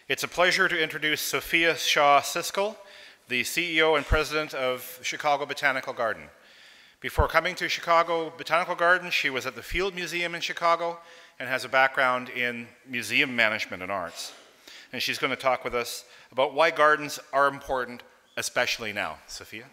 It's a pleasure to introduce Sophia Shaw Siskel, the CEO and president of Chicago Botanical Garden. Before coming to Chicago Botanical Garden, she was at the Field Museum in Chicago and has a background in museum management and arts. And she's going to talk with us about why gardens are important, especially now. Sophia?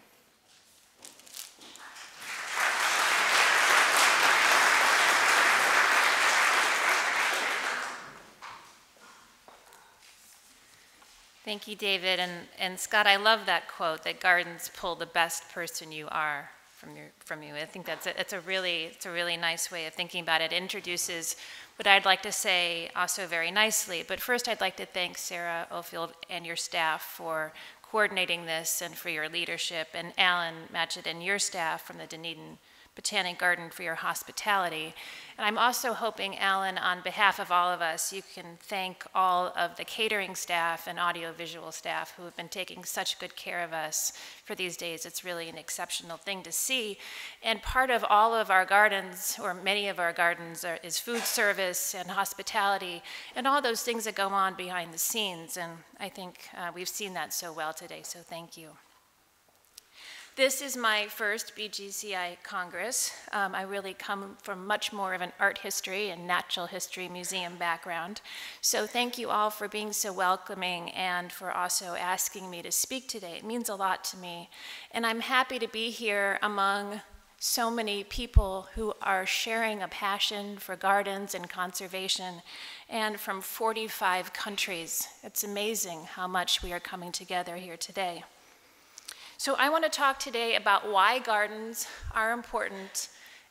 Thank you, David. And Scott, I love that quote, that gardens pull the best person you are from you. I think it's a really nice way of thinking about it. It introduces what I'd like to say also very nicely. But first, I'd like to thank Sarah Ofield and your staff for coordinating this and for your leadership, and Alan Matchett and your staff from the Dunedin Botanic Garden for your hospitality. And I'm also hoping, Alan, on behalf of all of us, you can thank all of the catering staff and audiovisual staff who have been taking such good care of us for these days. It's really an exceptional thing to see. And part of all of our gardens, or many of our gardens, is food service and hospitality and all those things that go on behind the scenes. And I think we've seen that so well today, so thank you. This is my first BGCI Congress. I really come from much more of an art history and natural history museum background. So thank you all for being so welcoming and for also asking me to speak today. It means a lot to me. And I'm happy to be here among so many people who are sharing a passion for gardens and conservation, and from 45 countries. It's amazing how much we are coming together here today. So I want to talk today about why gardens are important,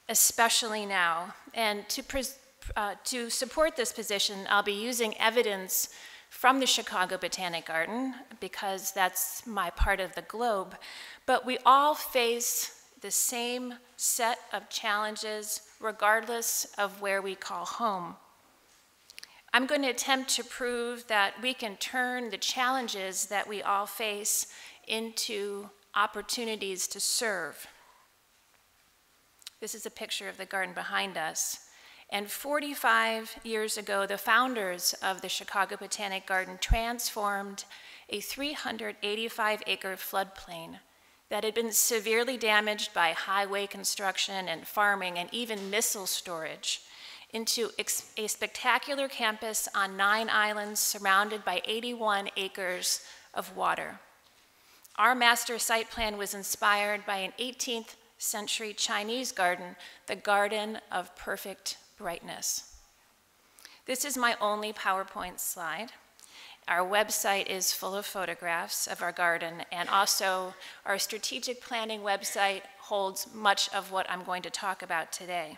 especially now. And to support this position, I'll be using evidence from the Chicago Botanic Garden, because that's my part of the globe. But we all face the same set of challenges, regardless of where we call home. I'm going to attempt to prove that we can turn the challenges that we all face into opportunities to serve. This is a picture of the garden behind us. And 45 years ago, the founders of the Chicago Botanic Garden transformed a 385-acre floodplain that had been severely damaged by highway construction and farming and even missile storage into a spectacular campus on 9 islands surrounded by 81 acres of water. Our master site plan was inspired by an 18th century Chinese garden, the Garden of Perfect Brightness. This is my only PowerPoint slide. Our website is full of photographs of our garden, and also our strategic planning website holds much of what I'm going to talk about today.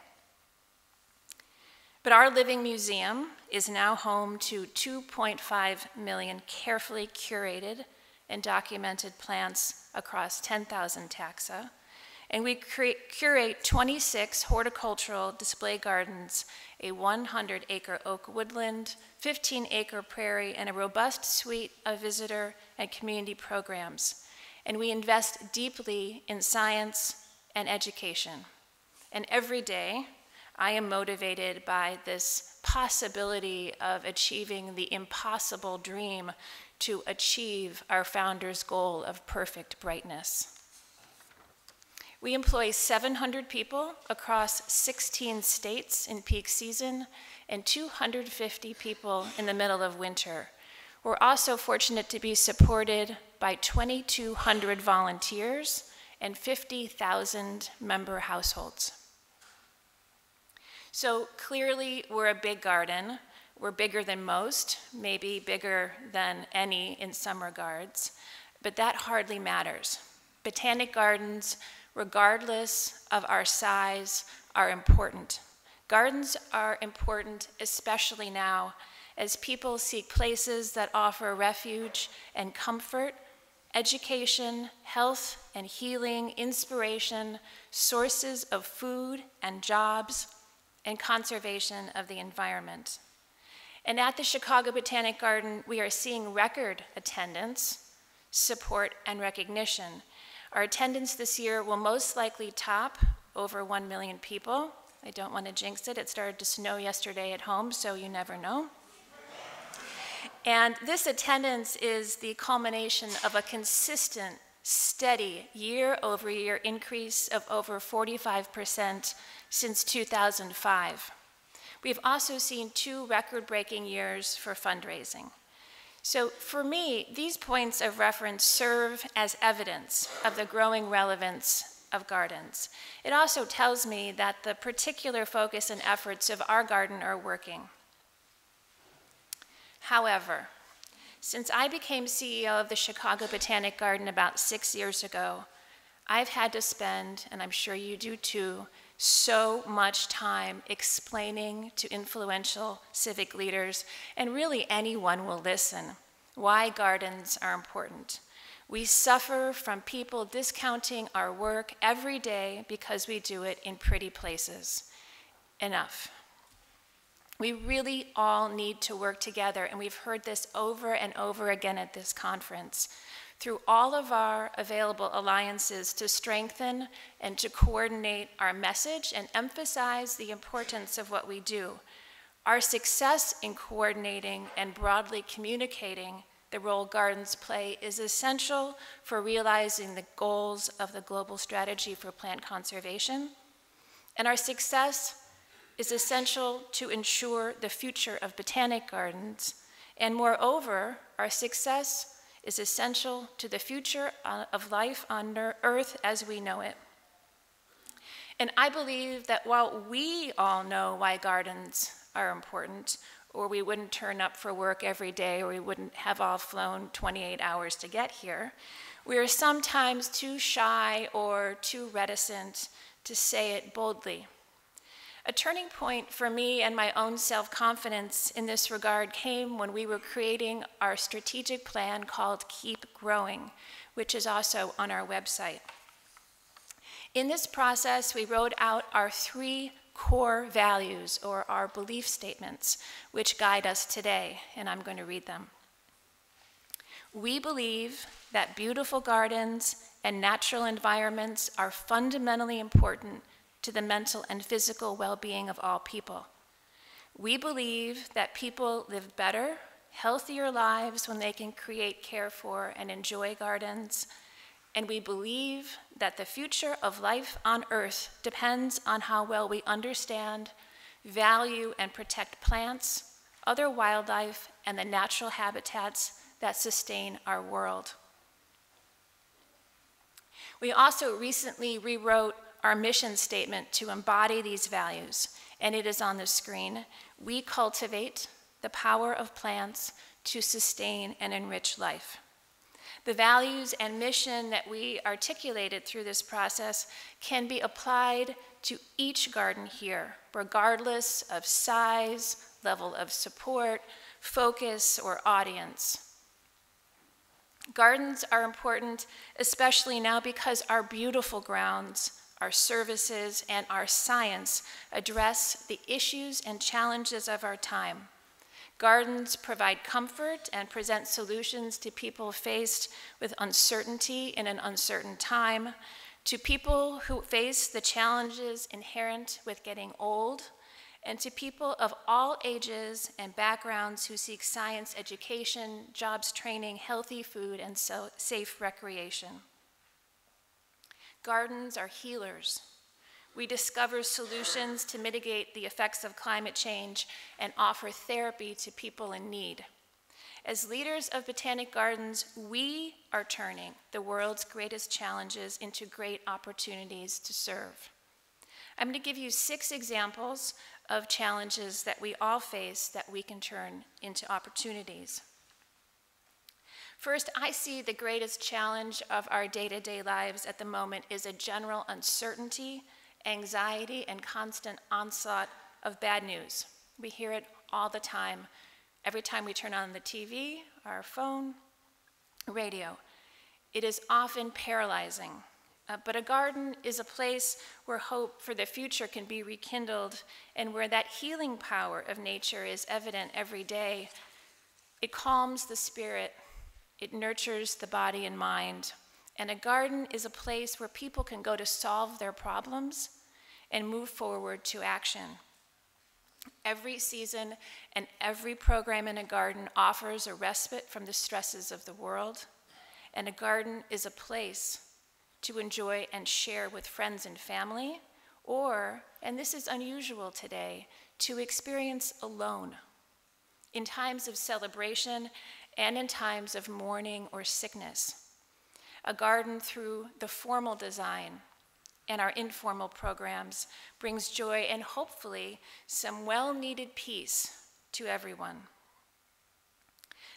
But our living museum is now home to 2.5 million carefully curated and documented plants across 10,000 taxa. And we curate 26 horticultural display gardens, a 100-acre oak woodland, 15-acre prairie, and a robust suite of visitor and community programs. And we invest deeply in science and education. And every day, I am motivated by this possibility of achieving the impossible dream to achieve our founder's goal of perfect brightness. We employ 700 people across 16 states in peak season and 250 people in the middle of winter. We're also fortunate to be supported by 2,200 volunteers and 50,000 member households. So clearly, we're a big garden. We're bigger than most, maybe bigger than any in some regards, but that hardly matters. Botanic gardens, regardless of our size, are important. Gardens are important, especially now, as people seek places that offer refuge and comfort, education, health and healing, inspiration, sources of food and jobs, and conservation of the environment. And at the Chicago Botanic Garden, we are seeing record attendance, support, and recognition. Our attendance this year will most likely top over 1 million people. I don't want to jinx it. It started to snow yesterday at home, so you never know. And this attendance is the culmination of a consistent, steady, year-over-year increase of over 45% since 2005. We've also seen 2 record-breaking years for fundraising. So for me, these points of reference serve as evidence of the growing relevance of gardens. It also tells me that the particular focus and efforts of our garden are working. However, since I became CEO of the Chicago Botanic Garden about 6 years ago, I've had to spend, and I'm sure you do too, so much time explaining to influential civic leaders, and really anyone will listen, why gardens are important. We suffer from people discounting our work every day because we do it in pretty places. Enough. We really all need to work together, and we've heard this over and over again at this conference, through all of our available alliances to strengthen and to coordinate our message and emphasize the importance of what we do. Our success in coordinating and broadly communicating the role gardens play is essential for realizing the goals of the global strategy for plant conservation, and our success is essential to ensure the future of botanic gardens, and moreover, our success is essential to the future of life on Earth as we know it. And I believe that while we all know why gardens are important, or we wouldn't turn up for work every day, or we wouldn't have all flown 28 hours to get here, we are sometimes too shy or too reticent to say it boldly. A turning point for me and my own self-confidence in this regard came when we were creating our strategic plan called Keep Growing, which is also on our website. In this process, we wrote out our 3 core values, or our belief statements, which guide us today, and I'm going to read them. We believe that beautiful gardens and natural environments are fundamentally important to the mental and physical well-being of all people. We believe that people live better, healthier lives when they can create, care for, and enjoy gardens. And we believe that the future of life on Earth depends on how well we understand, value, and protect plants, other wildlife, and the natural habitats that sustain our world. We also recently rewrote our mission statement to embody these values, and it is on the screen. We cultivate the power of plants to sustain and enrich life. The values and mission that we articulated through this process can be applied to each garden here, regardless of size, level of support, focus, or audience. Gardens are important, especially now, because our beautiful grounds, our services, and our science address the issues and challenges of our time. Gardens provide comfort and present solutions to people faced with uncertainty in an uncertain time, to people who face the challenges inherent with getting old, and to people of all ages and backgrounds who seek science education, jobs training, healthy food, and safe recreation. Gardens are healers. We discover solutions to mitigate the effects of climate change and offer therapy to people in need. As leaders of botanic gardens, we are turning the world's greatest challenges into great opportunities to serve. I'm going to give you 6 examples of challenges that we all face that we can turn into opportunities. First, I see the greatest challenge of our day-to-day lives at the moment is a general uncertainty, anxiety, and constant onslaught of bad news. We hear it all the time, every time we turn on the TV, our phone, radio. It is often paralyzing, but a garden is a place where hope for the future can be rekindled and where that healing power of nature is evident every day. It calms the spirit. It nurtures the body and mind. And a garden is a place where people can go to solve their problems and move forward to action. Every season and every program in a garden offers a respite from the stresses of the world, and a garden is a place to enjoy and share with friends and family, or, and this is unusual today, to experience alone in times of celebration and in times of mourning or sickness. A garden, through the formal design and our informal programs, brings joy and hopefully some well-needed peace to everyone.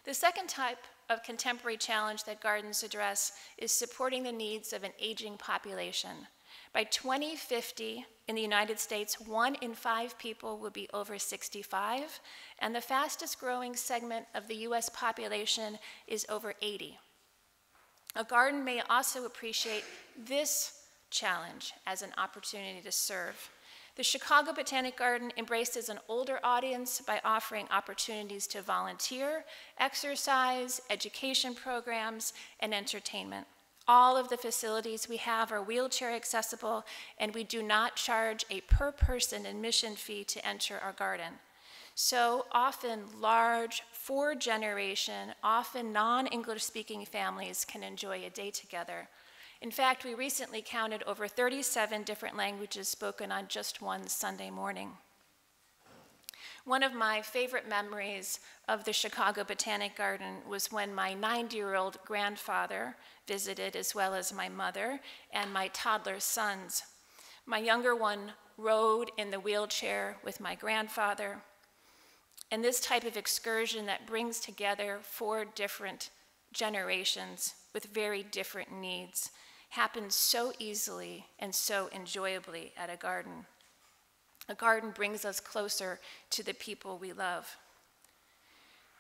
The second type of contemporary challenge that gardens address is supporting the needs of an aging population. By 2050, in the United States, 1 in 5 people will be over 65, and the fastest growing segment of the US population is over 80. A garden may also appreciate this challenge as an opportunity to serve. The Chicago Botanic Garden embraces an older audience by offering opportunities to volunteer, exercise, education programs, and entertainment. All of the facilities we have are wheelchair accessible, and we do not charge a per-person admission fee to enter our garden. So often large, 4-generation, often non-English speaking families can enjoy a day together. In fact, we recently counted over 37 different languages spoken on just one Sunday morning. One of my favorite memories of the Chicago Botanic Garden was when my 90-year-old grandfather visited, as well as my mother and my toddler sons. My younger one rode in the wheelchair with my grandfather. And this type of excursion that brings together 4 different generations with very different needs happens so easily and so enjoyably at a garden. A garden brings us closer to the people we love.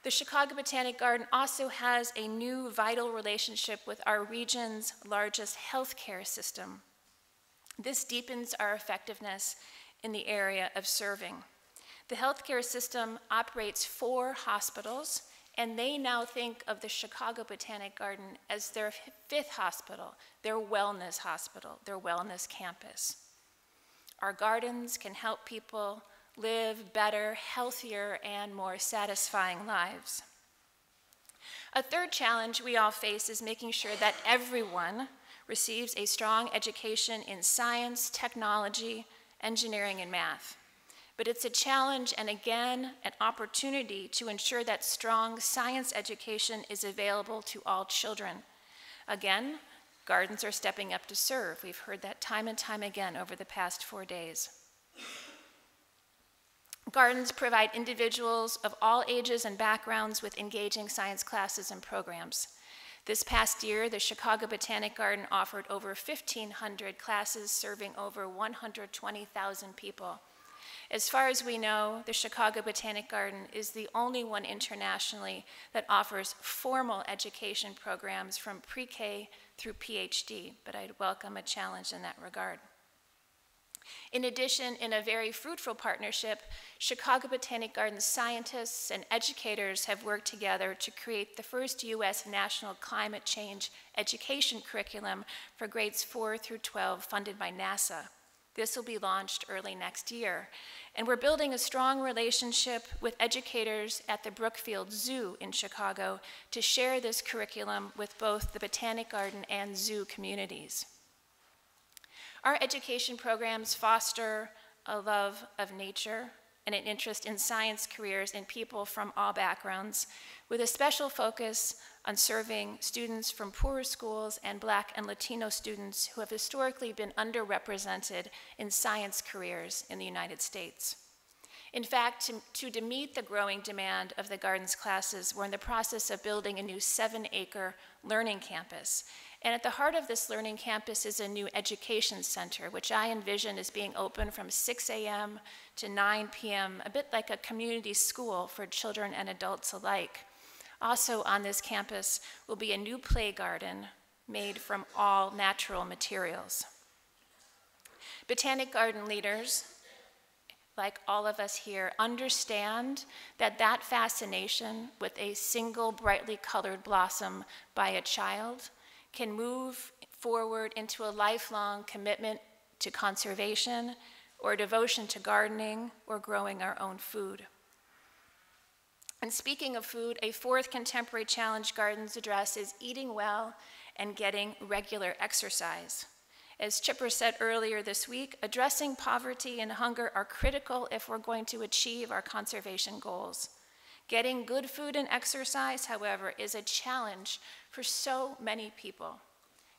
The Chicago Botanic Garden also has a new vital relationship with our region's largest healthcare system. This deepens our effectiveness in the area of serving. The healthcare system operates 4 hospitals, and they now think of the Chicago Botanic Garden as their 5th hospital, their wellness hospital, their wellness campus. Our gardens can help people live better, healthier, and more satisfying lives. A third challenge we all face is making sure that everyone receives a strong education in science, technology, engineering, and math. But it's a challenge and, again, an opportunity to ensure that strong science education is available to all children. Again, gardens are stepping up to serve. We've heard that time and time again over the past 4 days. Gardens provide individuals of all ages and backgrounds with engaging science classes and programs. This past year, the Chicago Botanic Garden offered over 1,500 classes serving over 120,000 people. As far as we know, the Chicago Botanic Garden is the only one internationally that offers formal education programs from pre-K through PhD, but I'd welcome a challenge in that regard. In addition, in a very fruitful partnership, Chicago Botanic Garden scientists and educators have worked together to create the first U.S. national climate change education curriculum for grades 4 through 12 funded by NASA. This will be launched early next year. And we're building a strong relationship with educators at the Brookfield Zoo in Chicago to share this curriculum with both the Botanic Garden and zoo communities. Our education programs foster a love of nature and an interest in science careers in people from all backgrounds, with a special focus on serving students from poorer schools and Black and Latino students who have historically been underrepresented in science careers in the United States. In fact, to meet the growing demand of the garden's classes, we're in the process of building a new 7-acre learning campus. And at the heart of this learning campus is a new education center, which I envision as being open from 6 a.m. to 9 p.m., a bit like a community school for children and adults alike. Also on this campus will be a new play garden made from all natural materials. Botanic Garden leaders, like all of us here, understand that that fascination with a single brightly colored blossom by a child can move forward into a lifelong commitment to conservation, or devotion to gardening, or growing our own food. And speaking of food, a fourth contemporary challenge gardens address is eating well and getting regular exercise. As Chipper said earlier this week, addressing poverty and hunger are critical if we're going to achieve our conservation goals. Getting good food and exercise, however, is a challenge for so many people.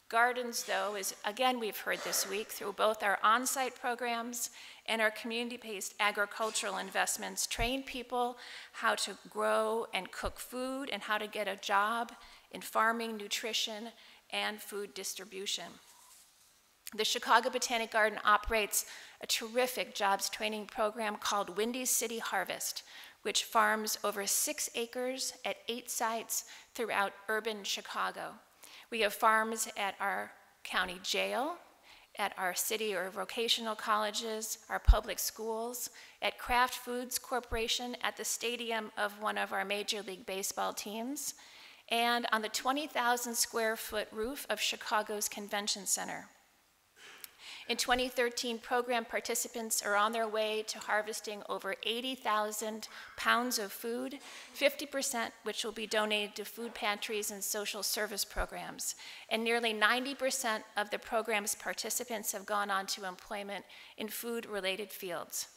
Gardens, though, is, again, we've heard this week, through both our on-site programs and our community-based agricultural investments, train people how to grow and cook food and how to get a job in farming, nutrition, and food distribution. The Chicago Botanic Garden operates a terrific jobs training program called Windy City Harvest, which farms over 6 acres at 8 sites throughout urban Chicago. We have farms at our county jail, at our city or vocational colleges, our public schools, at Kraft Foods Corporation, at the stadium of one of our Major League Baseball teams, and on the 20,000 square foot roof of Chicago's Convention Center. In 2013, program participants are on their way to harvesting over 80,000 pounds of food, 50% which will be donated to food pantries and social service programs. And nearly 90% of the program's participants have gone on to employment in food-related fields.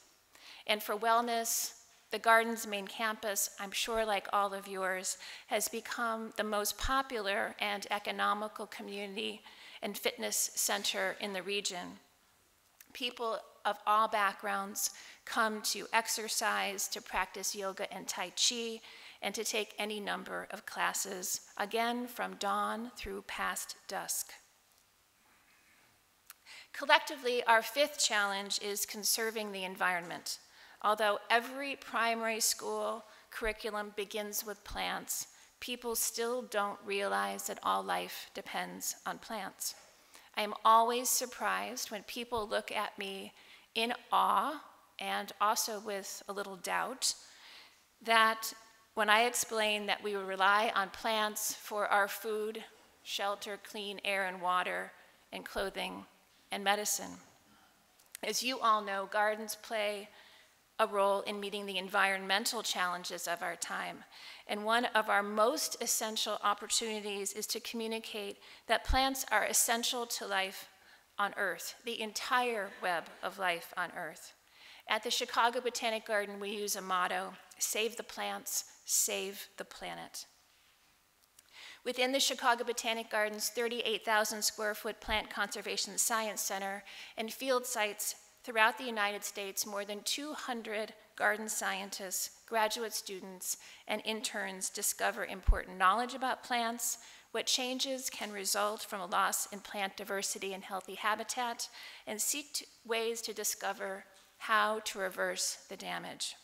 And for wellness, the garden's main campus, I'm sure like all of yours, has become the most popular and economical community and fitness center in the region. People of all backgrounds come to exercise, to practice yoga and Tai Chi, and to take any number of classes, again from dawn through past dusk. Collectively, our fifth challenge is conserving the environment. Although every primary school curriculum begins with plants, people still don't realize that all life depends on plants. I am always surprised when people look at me in awe and also with a little doubt that when I explain that we rely on plants for our food, shelter, clean air and water, and clothing and medicine. As you all know, gardens play a role in meeting the environmental challenges of our time. And one of our most essential opportunities is to communicate that plants are essential to life on Earth, the entire web of life on Earth. At the Chicago Botanic Garden, we use a motto, save the plants, save the planet. Within the Chicago Botanic Garden's 38,000 square foot Plant Conservation Science Center and field sites throughout the United States, more than 200 garden scientists, graduate students, and interns discover important knowledge about plants, what changes can result from a loss in plant diversity and healthy habitat, and seek ways to discover how to reverse the damage.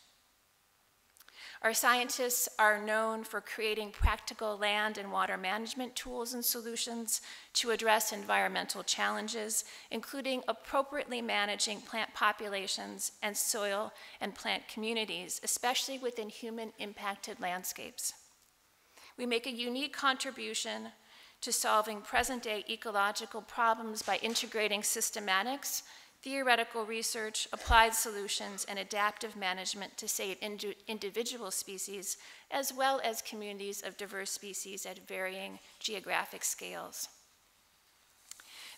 Our scientists are known for creating practical land and water management tools and solutions to address environmental challenges, including appropriately managing plant populations and soil and plant communities, especially within human-impacted landscapes. We make a unique contribution to solving present-day ecological problems by integrating systematics, theoretical research, applied solutions, and adaptive management to save individual species, as well as communities of diverse species at varying geographic scales.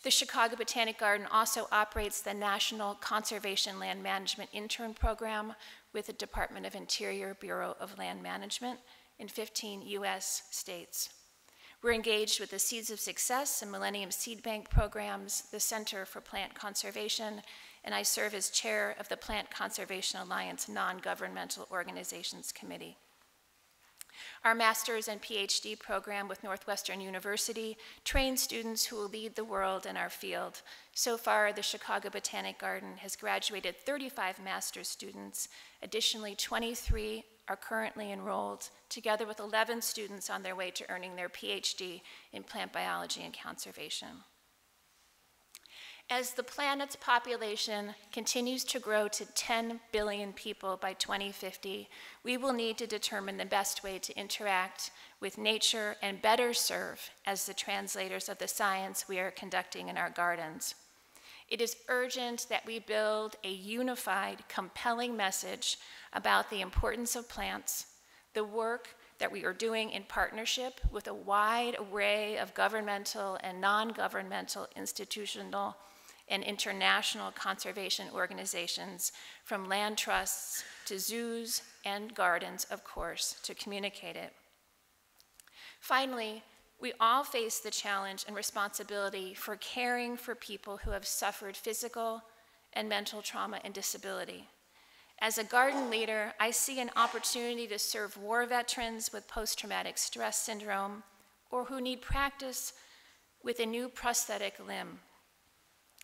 The Chicago Botanic Garden also operates the National Conservation Land Management Intern Program with the Department of Interior Bureau of Land Management in 15 US states. We're engaged with the Seeds of Success and Millennium Seed Bank programs, the Center for Plant Conservation, and I serve as chair of the Plant Conservation Alliance Non-Governmental Organizations Committee. Our master's and PhD program with Northwestern University trains students who will lead the world in our field. So far, the Chicago Botanic Garden has graduated 35 master's students. Additionally, 23 are currently enrolled, together with 11 students on their way to earning their PhD in plant biology and conservation. As the planet's population continues to grow to 10 billion people by 2050, we will need to determine the best way to interact with nature and better serve as the translators of the science we are conducting in our gardens. It is urgent that we build a unified, compelling message about the importance of plants, the work that we are doing in partnership with a wide array of governmental and non-governmental institutional and international conservation organizations, from land trusts to zoos and gardens, of course, to communicate it. Finally, we all face the challenge and responsibility for caring for people who have suffered physical and mental trauma and disability. As a garden leader, I see an opportunity to serve war veterans with post-traumatic stress syndrome or who need practice with a new prosthetic limb.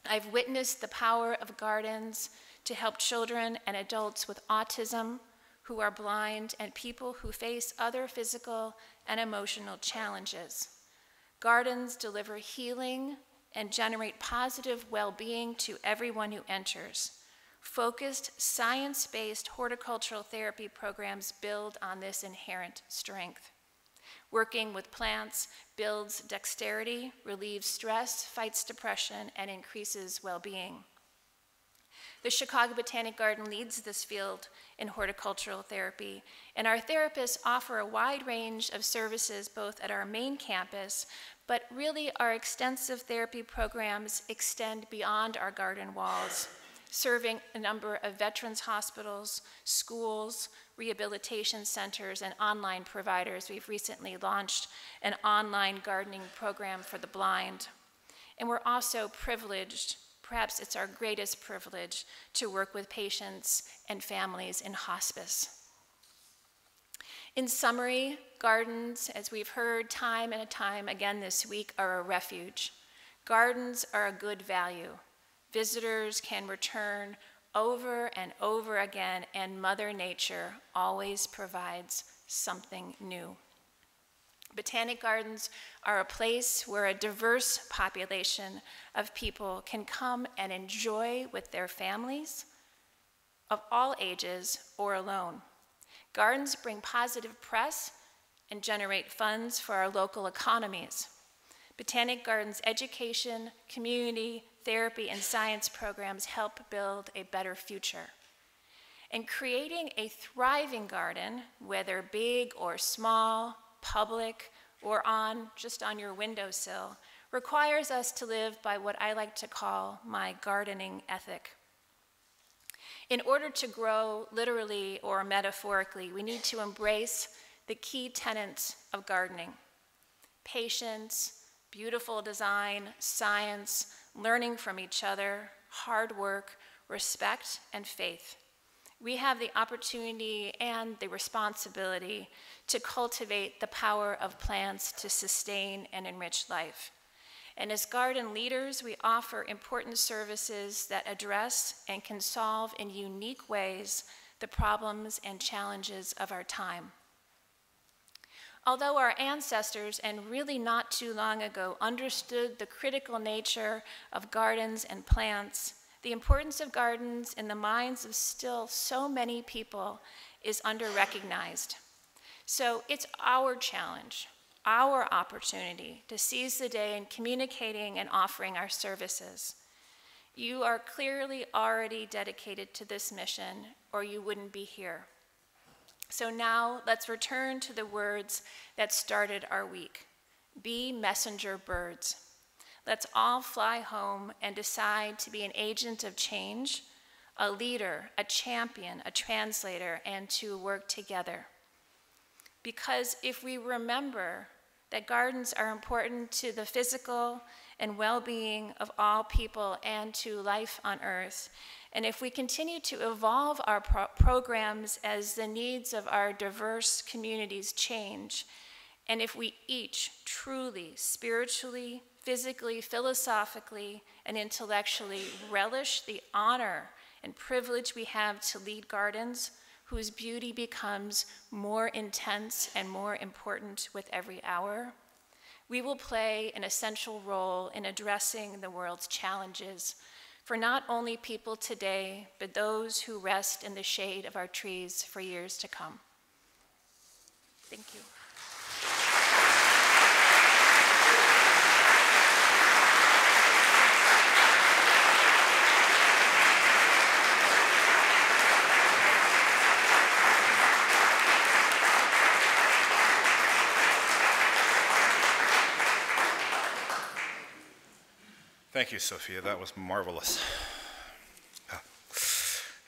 I've witnessed the power of gardens to help children and adults with autism, who are blind, and people who face other physical and emotional challenges. Gardens deliver healing and generate positive well-being to everyone who enters. Focused, science-based horticultural therapy programs build on this inherent strength. Working with plants builds dexterity, relieves stress, fights depression, and increases well-being. The Chicago Botanic Garden leads this field in horticultural therapy, and our therapists offer a wide range of services both at our main campus, but really our extensive therapy programs extend beyond our garden walls, serving a number of veterans hospitals, schools, rehabilitation centers, and online providers. We've recently launched an online gardening program for the blind. And we're also privileged, perhaps it's our greatest privilege, to work with patients and families in hospice. In summary, gardens, as we've heard time and time again this week, are a refuge. Gardens are a good value. Visitors can return over and over again, and Mother Nature always provides something new. Botanic gardens are a place where a diverse population of people can come and enjoy with their families of all ages or alone. Gardens bring positive press and generate funds for our local economies. Botanic Gardens' education, community, therapy, and science programs help build a better future. And creating a thriving garden, whether big or small, public, or just on your windowsill, requires us to live by what I like to call my gardening ethic. In order to grow literally or metaphorically, we need to embrace the key tenets of gardening: patience, beautiful design, science, learning from each other, hard work, respect, and faith. We have the opportunity and the responsibility to cultivate the power of plants to sustain and enrich life. And as garden leaders, we offer important services that address and can solve in unique ways the problems and challenges of our time. Although our ancestors, and really not too long ago, understood the critical nature of gardens and plants, the importance of gardens in the minds of still so many people is under-recognized. So it's our challenge, our opportunity to seize the day in communicating and offering our services. You are clearly already dedicated to this mission, or you wouldn't be here. So now let's return to the words that started our week. Be messenger birds. Let's all fly home and decide to be an agent of change, a leader, a champion, a translator, and to work together. Because if we remember that gardens are important to the physical and well-being of all people and to life on earth, and if we continue to evolve our programs as the needs of our diverse communities change, and if we each truly, spiritually, physically, philosophically, and intellectually relish the honor and privilege we have to lead gardens, whose beauty becomes more intense and more important with every hour, we will play an essential role in addressing the world's challenges for not only people today, but those who rest in the shade of our trees for years to come. Thank you. Thank you, Sophia. That was marvelous.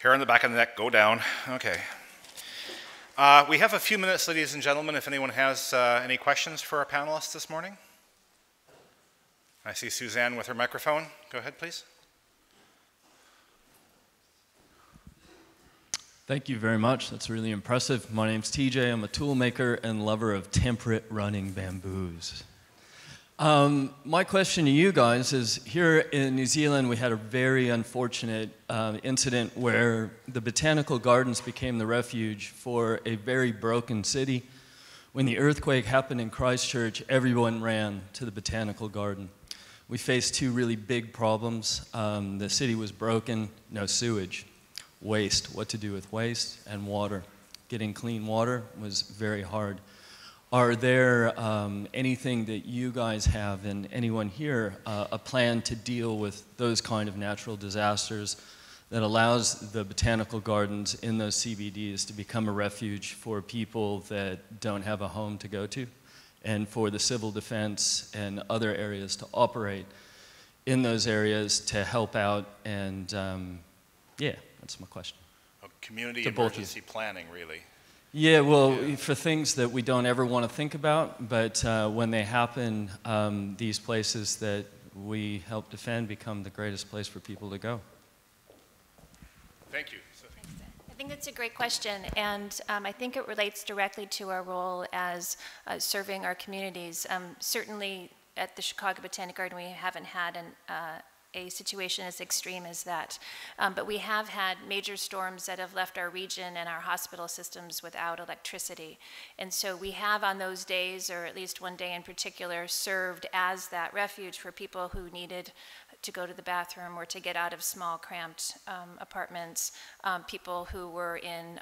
Hair on the back of the neck, go down. Okay. We have a few minutes, ladies and gentlemen, if anyone has any questions for our panelists this morning. I see Suzanne with her microphone. Go ahead, please. Thank you very much. That's really impressive. My name's TJ. I'm a tool maker and lover of temperate running bamboos. My question to you guys is, here in New Zealand, we had a very unfortunate incident where the botanical gardens became the refuge for a very broken city. When the earthquake happened in Christchurch, everyone ran to the botanical garden. We faced two really big problems. The city was broken, no sewage, waste, what to do with waste, and water. Getting clean water was very hard. Are there anything that you guys have, and anyone here, a plan to deal with those kind of natural disasters that allows the botanical gardens in those CBDs to become a refuge for people that don't have a home to go to, and for the civil defense and other areas to operate in those areas to help out? And yeah, that's my question. Community emergency planning, really. Yeah, well, for things that we don't ever want to think about, but when they happen, these places that we help defend become the greatest place for people to go. Thank you. Sophie. I think that's a great question, and I think it relates directly to our role as serving our communities. Certainly at the Chicago Botanic Garden, we haven't had a situation as extreme as that. But we have had major storms that have left our region and our hospital systems without electricity. And so we have on those days, or at least one day in particular, served as that refuge for people who needed to go to the bathroom or to get out of small cramped apartments, people who were in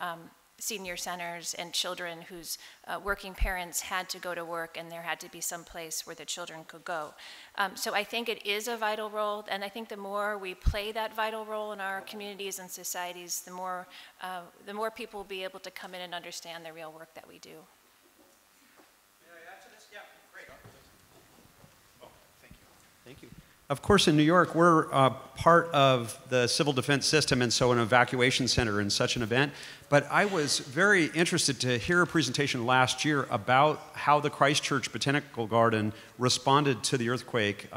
senior centers, and children whose working parents had to go to work, and there had to be some place where the children could go. So I think it is a vital role, and I think the more we play that vital role in our communities and societies, the more people will be able to come in and understand the real work that we do. May I add to this? Yeah, great. Oh, thank you. Thank you. Of course, in New York, we're part of the civil defense system, and so an evacuation center in such an event. But I was very interested to hear a presentation last year about how the Christchurch Botanical Garden responded to the earthquake.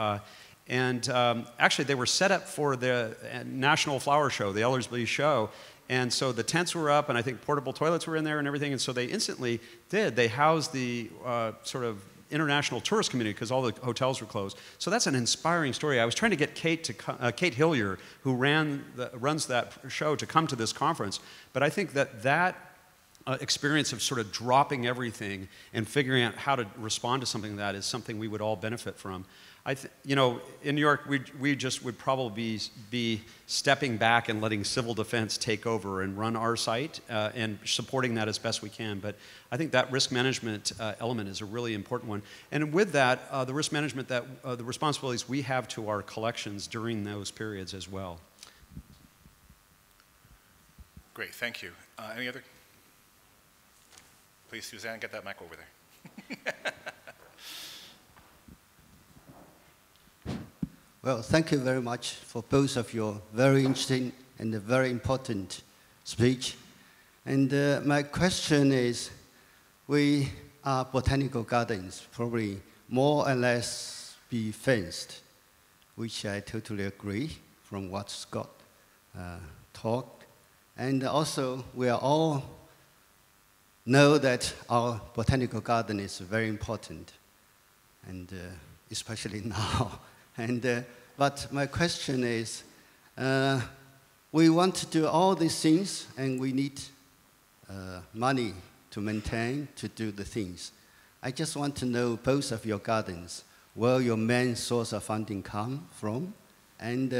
Actually, they were set up for the National Flower Show, the Ellerslie Show. And so the tents were up, and I think portable toilets were in there and everything. And so they instantly did. They housed the sort of international tourist community because all the hotels were closed. So that's an inspiring story. I was trying to get Kate Hillier, who runs that show, to come to this conference. But I think that experience of sort of dropping everything and figuring out how to respond to something like that is something we would all benefit from. You know, in New York, we just would probably be stepping back and letting civil defense take over and run our site and supporting that as best we can. But I think that risk management element is a really important one. And with that, the risk management, the responsibilities we have to our collections during those periods as well. Great, thank you. Any other? Please, Suzanne, get that mic over there. Well, thank you very much for both of your very interesting and very important speech. And my question is, we are botanical gardens, probably more or less be fenced, which I totally agree from what Scott talked. And also, we are all know that our botanical garden is very important, and especially now. But my question is, we want to do all these things, and we need money to maintain, to do the things. I just want to know, both of your gardens, where your main source of funding come from, and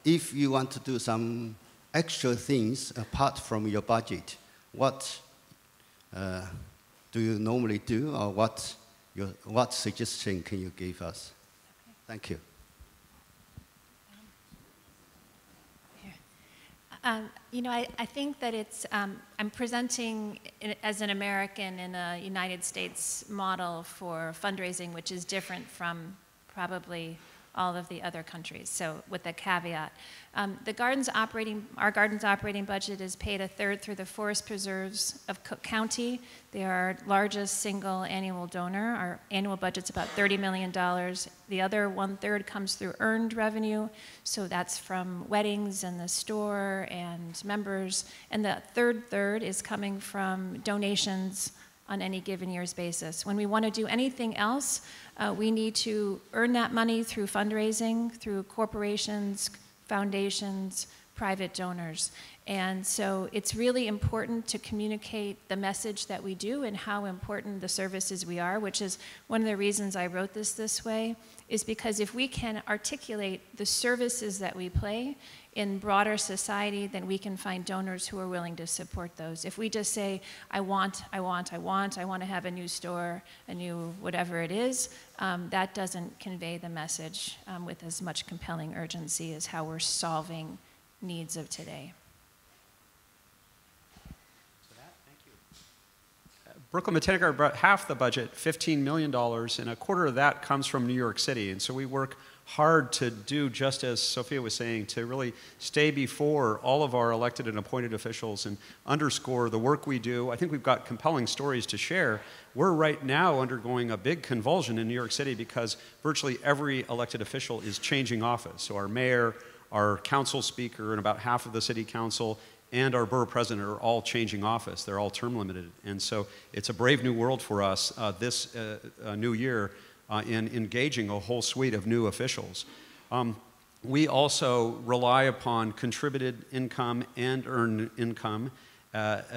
if you want to do some extra things apart from your budget, what do you normally do, or what suggestion can you give us? Thank you. You know, I think that it's, I'm presenting as an American in a United States model for fundraising, which is different from probably all of the other countries. So with the caveat. Our garden's operating budget is paid a third through the Forest Preserves of Cook County. They are our largest single annual donor. Our annual budget's about $30 million. The other 1/3 comes through earned revenue. So that's from weddings and the store and members. And the third is coming from donations on any given year's basis. When we want to do anything else, we need to earn that money through fundraising, through corporations, foundations, private donors. And so it's really important to communicate the message that we do and how important the services we are, which is one of the reasons I wrote this way, is because if we can articulate the services that we play in broader society, then we can find donors who are willing to support those. If we just say, I want to have a new store, a new whatever it is, that doesn't convey the message with as much compelling urgency as how we're solving needs of today. Brooklyn Botanic Garden brought half the budget, $15 million, and a quarter of that comes from New York City. And so we work hard to do, just as Sophia was saying, to really stay before all of our elected and appointed officials and underscore the work we do. I think we've got compelling stories to share. We're right now undergoing a big convulsion in New York City because virtually every elected official is changing office. So our mayor, our council speaker, and about half of the city council, and our borough president are all changing office. They're all term limited. And so it's a brave new world for us this new year in engaging a whole suite of new officials. We also rely upon contributed income and earned income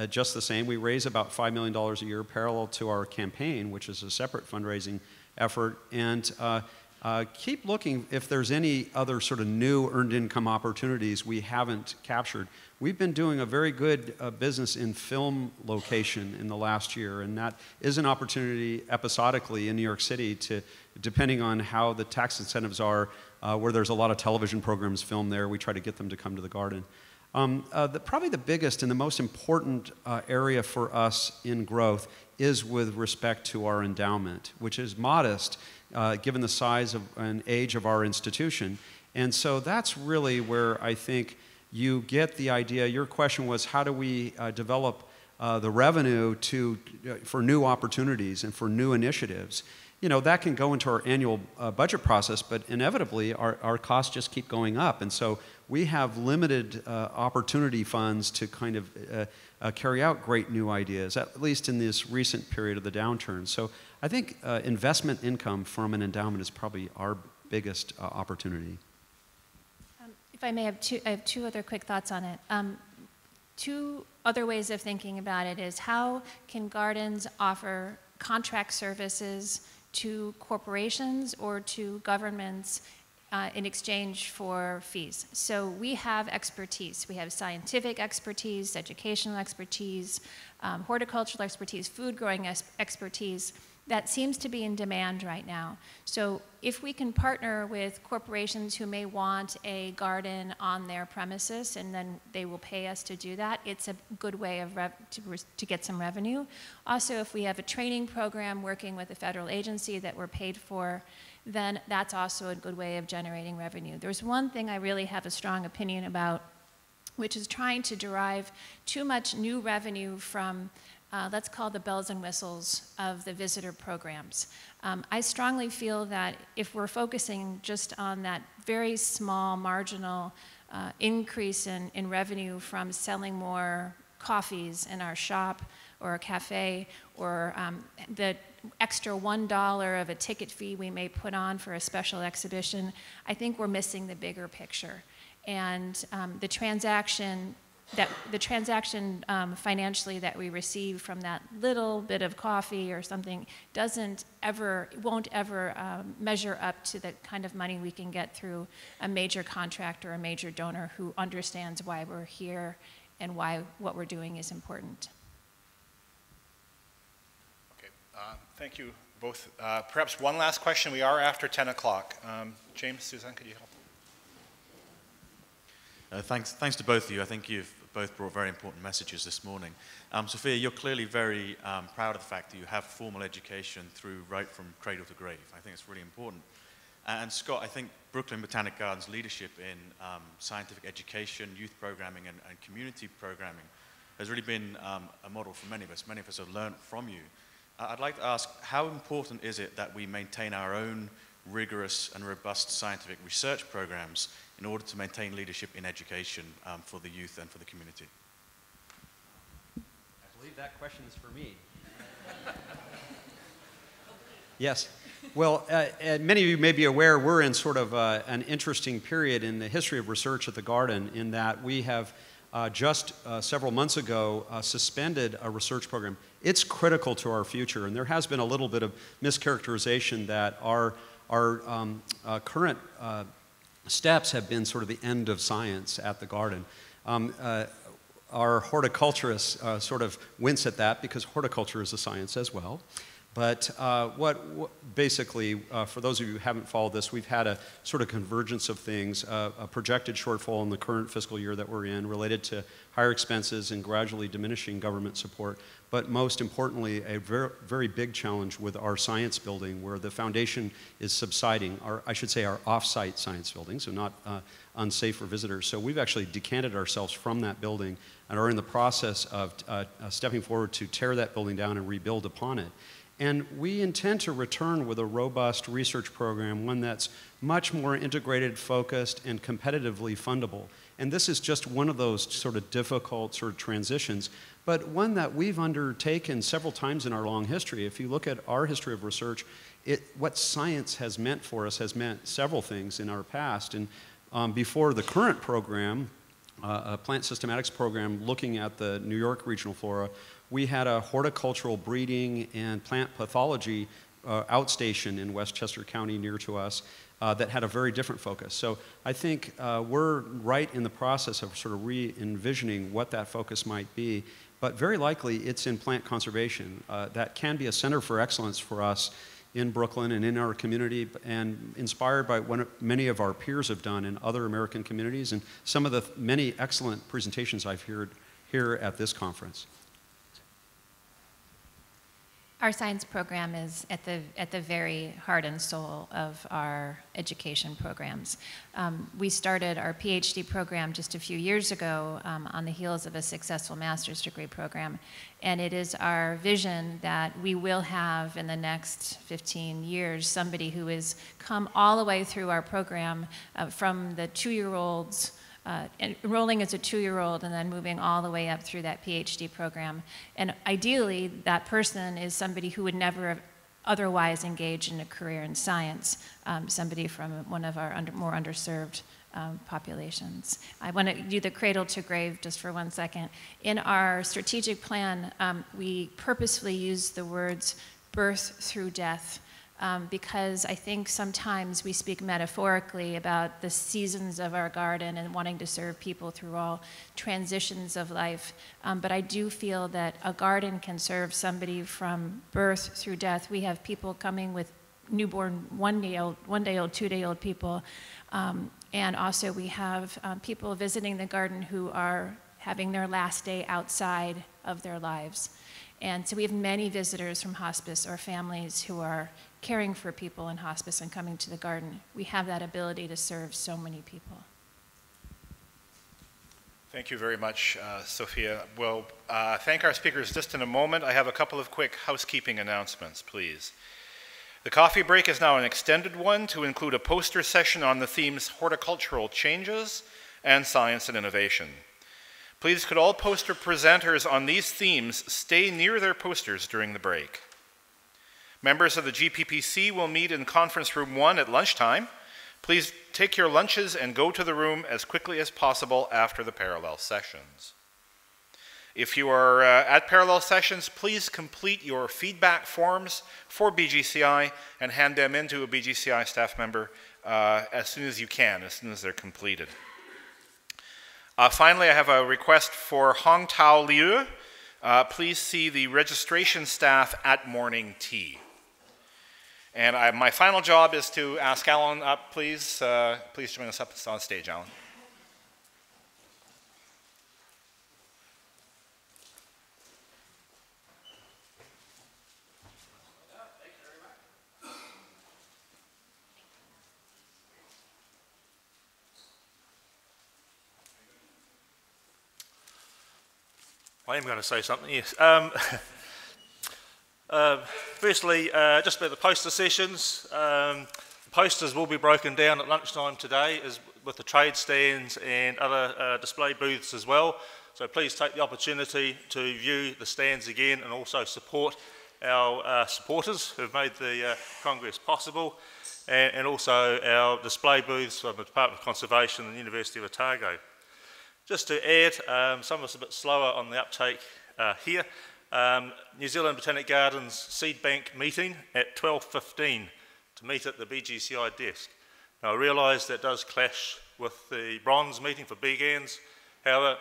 just the same. We raise about $5 million a year parallel to our campaign, which is a separate fundraising effort. And keep looking if there's any other sort of new earned income opportunities we haven't captured. We've been doing a very good business in film location in the last year, and that is an opportunity episodically in New York City to, depending on how the tax incentives are, where there's a lot of television programs filmed there, we try to get them to come to the garden. Probably the biggest and the most important area for us in growth is with respect to our endowment, which is modest given the size of and age of our institution. And so that's really where I think you get the idea. Your question was, how do we develop the revenue for new opportunities and for new initiatives? You know, that can go into our annual budget process, but inevitably our costs just keep going up. And so we have limited opportunity funds to kind of carry out great new ideas, at least in this recent period of the downturn. So I think investment income from an endowment is probably our biggest opportunity. If I may, I have two other quick thoughts on it. Two other ways of thinking about it is, how can gardens offer contract services to corporations or to governments in exchange for fees? So we have expertise. We have scientific expertise, educational expertise, horticultural expertise, food growing expertise that seems to be in demand right now. So if we can partner with corporations who may want a garden on their premises and then they will pay us to do that, it's a good way of to get some revenue. Also, if we have a training program working with a federal agency that we're paid for, then that's also a good way of generating revenue. There's one thing I really have a strong opinion about, which is trying to derive too much new revenue from let's call the bells and whistles of the visitor programs. I strongly feel that if we're focusing just on that very small marginal increase in revenue from selling more coffees in our shop or a cafe, or the extra $1 of a ticket fee we may put on for a special exhibition, I think we're missing the bigger picture. And the transaction financially that we receive from that little bit of coffee or something won't ever measure up to the kind of money we can get through a major contractor or a major donor who understands why we're here and why what we're doing is important. Okay, thank you both. Perhaps one last question. We are after 10 o'clock. James, Suzanne, could you help? Thanks to both of you. I think you've both brought very important messages this morning. Sophia, you're clearly very proud of the fact that you have formal education right from cradle to grave. I think it's really important. And Scott, I think Brooklyn Botanic Gardens' leadership in scientific education, youth programming, and community programming has really been a model for many of us. Many of us have learned from you. I'd like to ask, how important is it that we maintain our own rigorous and robust scientific research programs in order to maintain leadership in education for the youth and for the community? I believe that question is for me. Yes. Well, many of you may be aware we're in sort of an interesting period in the history of research at the Garden, in that we have just several months ago suspended a research program. It's critical to our future, and there has been a little bit of mischaracterization that our current steps have been sort of the end of science at the Garden. Our horticulturists sort of wince at that, because horticulture is a science as well. But basically, for those of you who haven't followed this, we've had a sort of convergence of things, a projected shortfall in the current fiscal year that we're in related to higher expenses and gradually diminishing government support, but most importantly, a very, very big challenge with our science building, where the foundation is subsiding, I should say our off-site science building, so not unsafe for visitors. So we've actually decanted ourselves from that building and are in the process of stepping forward to tear that building down and rebuild upon it. And we intend to return with a robust research program, one that's much more integrated, focused, and competitively fundable. And this is just one of those sort of difficult sort of transitions, but one that we've undertaken several times in our long history. If you look at our history of research, what science has meant for us has meant several things in our past. And before the current program, a plant systematics program looking at the New York regional flora, we had a horticultural breeding and plant pathology outstation in Westchester County near to us that had a very different focus. So I think we're right in the process of sort of re-envisioning what that focus might be, but very likely it's in plant conservation. That can be a center for excellence for us in Brooklyn and in our community, and inspired by what many of our peers have done in other American communities, and some of the many excellent presentations I've heard here at this conference. Our science program is at the very heart and soul of our education programs. We started our PhD program just a few years ago on the heels of a successful master's degree program, and it is our vision that we will have in the next 15 years somebody who has come all the way through our program from the 2-year-olds enrolling as a 2-year-old and then moving all the way up through that PhD program. And ideally, that person is somebody who would never have otherwise engaged in a career in science, somebody from one of our more underserved populations. I want to do the cradle to grave just for 1 second. In our strategic plan, we purposefully use the words birth through death. Because I think sometimes we speak metaphorically about the seasons of our garden and wanting to serve people through all transitions of life. But I do feel that a garden can serve somebody from birth through death. We have people coming with newborn, 1-day-old, 2-day-old people. And also we have people visiting the garden who are having their last day outside of their lives. And so we have many visitors from hospice or families who are caring for people in hospice and coming to the garden. We have that ability to serve so many people. Thank you very much, Sophia. We'll thank our speakers just in a moment. I have a couple of quick housekeeping announcements, please. The coffee break is now an extended one to include a poster session on the themes horticultural changes and science and innovation. Please could all poster presenters on these themes stay near their posters during the break. Members of the GPPC will meet in Conference Room 1 at lunchtime. Please take your lunches and go to the room as quickly as possible after the parallel sessions. If you are at parallel sessions, please complete your feedback forms for BGCI and hand them in to a BGCI staff member as soon as you can, as soon as they're completed. Finally, I have a request for Hong Tao Liu. Please see the registration staff at morning tea. And my final job is to ask Alan up, please. Please join us up on stage, Alan. I am going to say something, yes. Firstly, just about the poster sessions. Posters will be broken down at lunchtime today as with the trade stands and other display booths as well. So please take the opportunity to view the stands again and also support our supporters who have made the Congress possible, and also our display booths from the Department of Conservation and the University of Otago. Just to add, some of us are a bit slower on the uptake here. New Zealand Botanic Gardens Seed Bank meeting at 12:15 to meet at the BGCI desk. Now I realise that does clash with the bronze meeting for BGANs. However,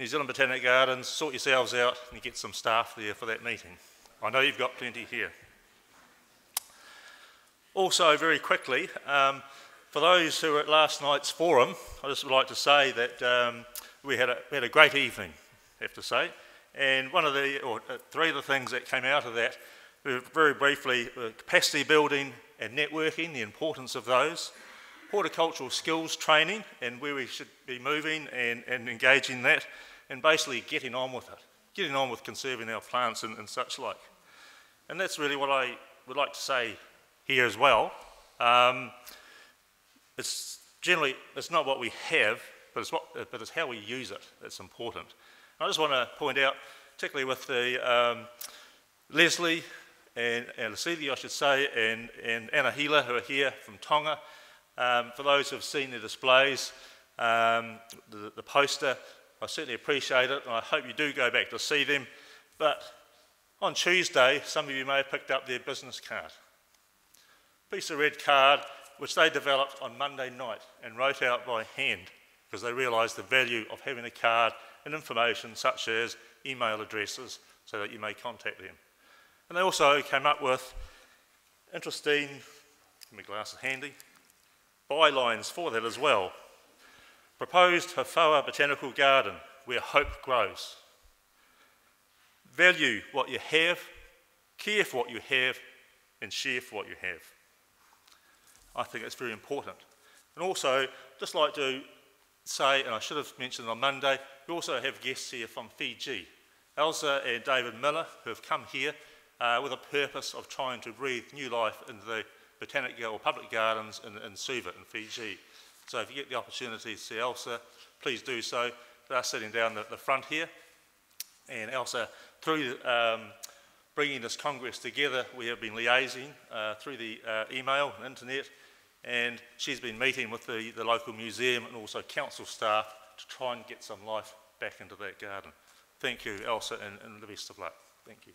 New Zealand Botanic Gardens, sort yourselves out and you get some staff there for that meeting. I know you've got plenty here. Also, very quickly, for those who were at last night's forum, I just would like to say that we had a great evening, I have to say. And three of the things that came out of that were very briefly capacity building and networking, the importance of those, horticultural skills training and where we should be moving and engaging that, and basically getting on with it, getting on with conserving our plants and such like. And that's really what I would like to say here as well. It's not what we have, but it's how we use it that's important. I just want to point out, particularly with the Leslie and Celia, I should say, and Anna Hila, who are here from Tonga. For those who have seen the displays, the poster, I certainly appreciate it, and I hope you do go back to see them. But on Tuesday, some of you may have picked up their business card. Piece of red card, which they developed on Monday night and wrote out by hand, because they realised the value of having a card and information such as email addresses so that you may contact them. And they also came up with interesting, my glasses handy, bylines for that as well. Proposed Hawhaua Botanical Garden, where hope grows. Value what you have, care for what you have, and share for what you have. I think that's very important. And also, just like to say, and I should have mentioned on Monday, we also have guests here from Fiji. Elsa and David Miller, who have come here with a purpose of trying to breathe new life into the botanic or public gardens in Suva in Fiji. So if you get the opportunity to see Elsa, please do so. They're sitting down the front here. And Elsa, through bringing this Congress together, we have been liaising through the email and internet, and she's been meeting with the local museum and also council staff to try and get some life back into that garden. Thank you, Elsa, and the best of luck. Thank you.